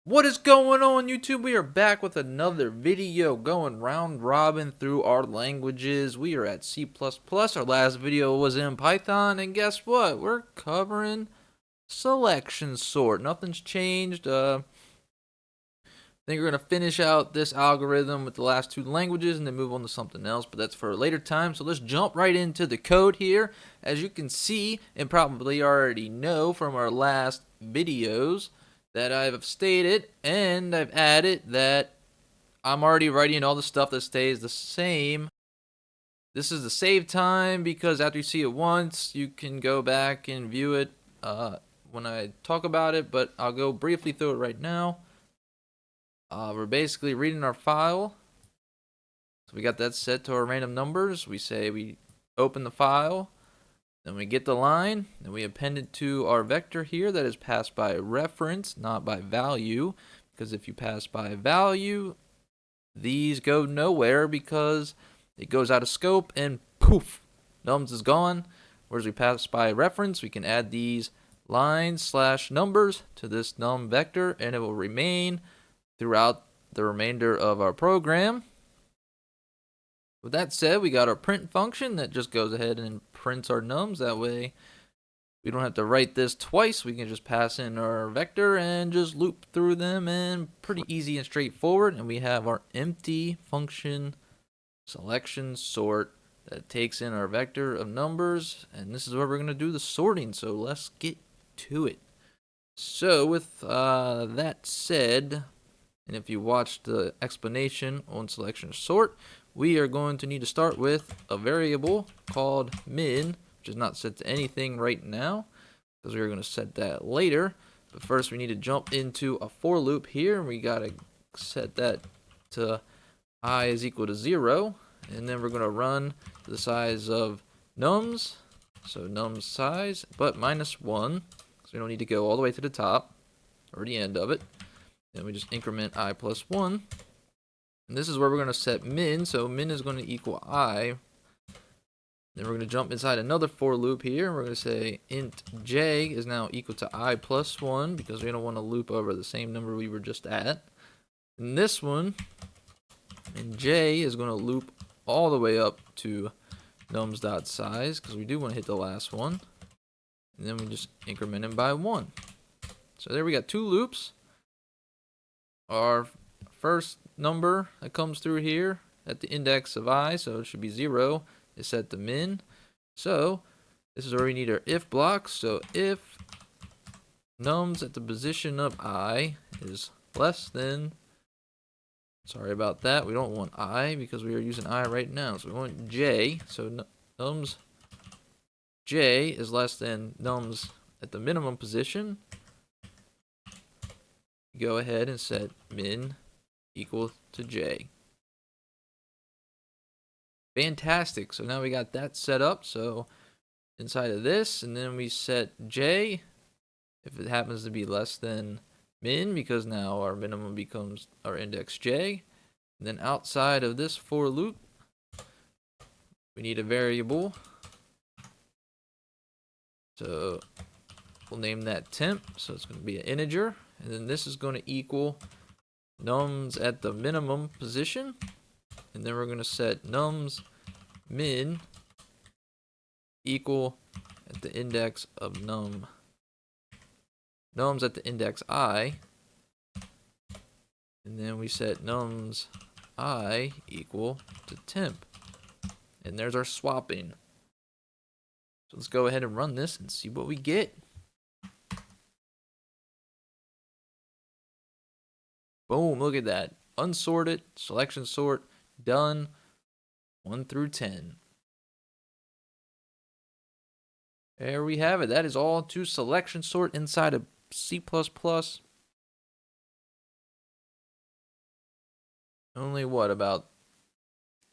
What is going on, YouTube? We are back with another video going round robin through our languages. We are at C++. Our last video was in Python, and guess what? We're covering selection sort. Nothing's changed. I think we're going to finish out this algorithm with the last two languages and then move on to something else, but that's for a later time. So let's jump right into the code here. As you can see, and probably already know from our last videos, that I've stated and I've added that I'm already writing all the stuff that stays the same. This is the save time because after you see it once, you can go back and view it when I talk about it, but I'll go briefly through it right now. We're basically reading our file. So we got that set to our random numbers. We say we open the file, then we get the line, then we append it to our vector here that is passed by reference, not by value. Because if you pass by value, these go nowhere because it goes out of scope and poof, nums is gone. Whereas we pass by reference, we can add these lines / numbers to this num vector and it will remain throughout the remainder of our program. With that said, we got our print function that just goes ahead and prints our nums. That way we don't have to write this twice. We can just pass in our vector and just loop through them, and pretty easy and straightforward. And we have our empty function selection sort that takes in our vector of numbers, and this is where we're going to do the sorting. So let's get to it. So with that said, and if you watched the explanation on selection sort, we are going to need to start with a variable called min, which is not set to anything right now because we're going to set that later. But first we need to jump into a for loop here, and we got to set that to I is equal to 0, and then we're going to run to the size of nums, so nums size, but -1, so we don't need to go all the way to the top or the end of it. Then we just increment I plus 1. And this is where we're going to set min. So min is going to equal I. Then we're going to jump inside another for loop here. We're going to say int j is now equal to I plus 1 because we don't want to loop over the same number we were just at. And this one, and j is going to loop all the way up to nums.size because we do want to hit the last one. And then we just increment it by 1. So there we got two loops. Our first number that comes through here at the index of I, so it should be 0, is set to min. So this is where we need our if block. So if nums at the position of I is less than, sorry about that, we don't want I because we are using I right now, so we want j. So nums j is less than nums at the minimum position. Go ahead and set min equal to j. Fantastic. So now we got that set up. So inside of this, and then we set j if it happens to be less than min, because now our minimum becomes our index j. And then outside of this for loop, we need a variable. So we'll name that temp. So it's going to be an integer. And then this is going to equal nums at the minimum position. And then we're going to set nums min equal at the index of nums at the index I. And then we set nums I equal to temp. And there's our swapping. So let's go ahead and run this and see what we get. Boom, look at that. Unsorted, selection sort, done, 1 through 10. There we have it. That is all to selection sort inside of C++. Only what, about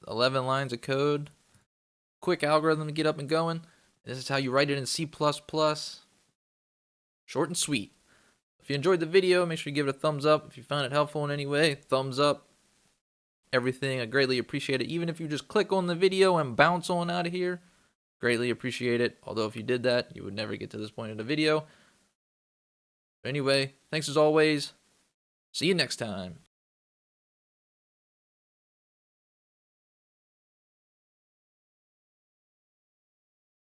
11 lines of code? Quick algorithm to get up and going. This is how you write it in C++. Short and sweet. If you enjoyed the video, make sure you give it a thumbs up. If you found it helpful in any way, thumbs up. Everything, I greatly appreciate it. Even if you just click on the video and bounce on out of here, greatly appreciate it. Although if you did that, you would never get to this point of the video. But anyway, thanks as always. See you next time.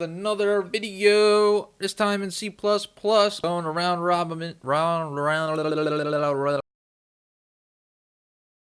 Another video, this time in C++, going around robin,